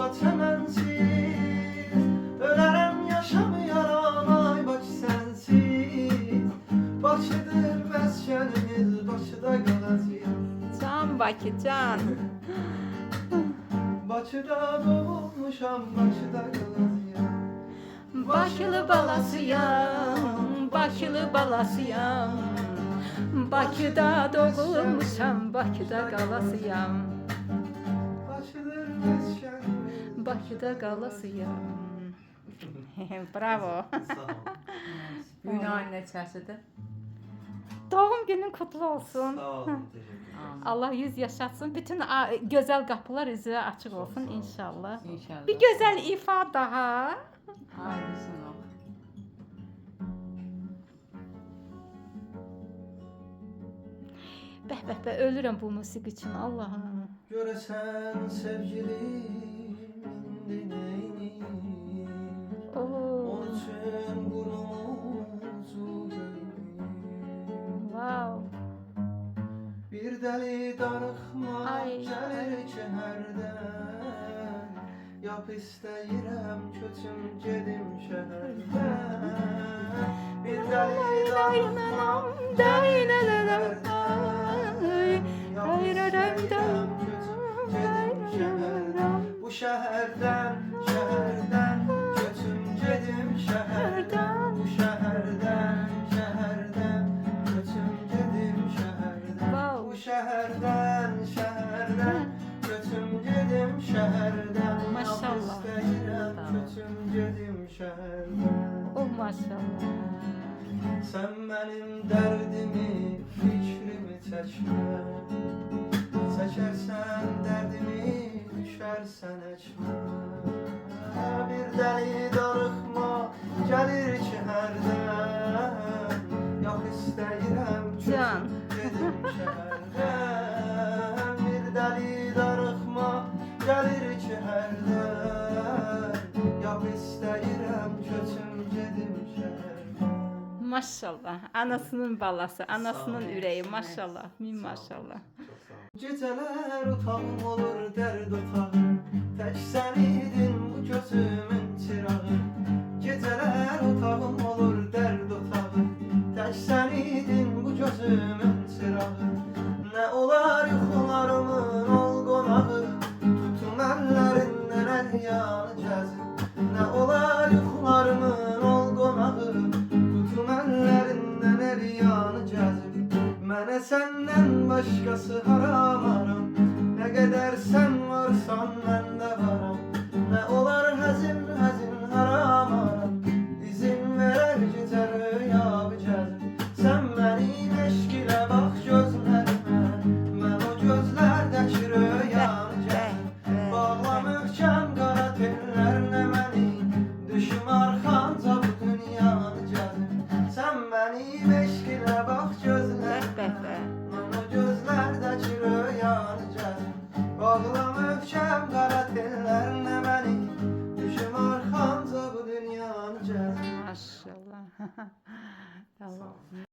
olsa temensiz, ölerem yaşamayaram ay Bakı sensiz. Bakıdır meskenimiz, Bakıda kalacağım. Can Bakı, can. Bakıda doğmuşam, Bakıda kalacağım. Bakılı balasıyam, Bakılı balasıyam. Bakıda doğulmuşam, Bakıda qalasıyam. Bakıdır meskenimiz. Bakıda qalasıyam. Bravo. Sağ ol. Gün ayın neçəsidir? Doğum günün kutlu olsun. Sağ olun, teşekkür ederim. Allah yüz yaşatsın. Bütün güzel kapılar üzerə açıq olsun sağ ol. inşallah. İnşallah. Bir güzel ifa daha. Hayırlısı ol. Bəh bəh bəh ölürəm bu musiqi üçün Allahım. Göresen sevgilim indi neynir? Oo, Onun için burnumuzu göynür. wow. Bir deli darıxma Ay, gelir ki hərdən. Yap istəyirəm köçüm gedim şəhərdən. Bir deli darıxma gelir ki hərdən. Yap istəyirəm köçüm gedim şəhərdən. Bu şəhərdən, şəhərdən köçüm gedim şəhərdən. Bu şəhərdən, şəhərdən köçüm gedim şəhərdən. Wow. Bu şəhərdən, şəhərdən köçüm gedim şəhərdən. Maşallah. Yap istəyirəm köçüm gedim şəhərdən. Oh maşallah. Sən mənim dərdimi, fikrimi çəkmə. Çəkərsən dərdimi, düşərsən əkmə. Bir dəli darıxma gəlir ki hərdən. Yox istəyirəm Can. köçüm gedim şəhərdən. Bir dəli darıxma gəlir ki hərdən. Yox istəyirəm köçüm gedim şəhərdən. Maşallah. Anasının balası, anasının Sağ ol. ürəyi maşallah. Min maşallah. Geceler otağım olur derd otağım. Tek sen idin bu gözümün çırağı. Geceler otağım olur derd otağım. Tek sen idin bu gözümün çırağı. Ne olar yuxularımın ol qonağı. Tutun ellerinden el yanı cəzim. Ne olar yuxularımın ol qonağı. Tutun ellerinden el yanı cəzim. Mənə səndən başqası haram haram. Nə qədər sən varsan məndə varam. Nə olar həzin həzin haram haram. İzin verər gecə rüya bicəzim. Sən mənim eşq ilə bax gözlərimə. Mən o gözlərdəki rüyanı cəzim. Bağla möhkəm qara tellərlə məni. Düşüm arxanca bu dünyanı cəzim. Sən mənim eşq ilə bax gözlərimə. Bəh bəh bəh. Mən o gözlərdəki rüyanı cəzim. Bağla möhkəm qara tellərlə məni. Düşüm arxanca bu dünyanı cəzim. Maşallah. Tamam.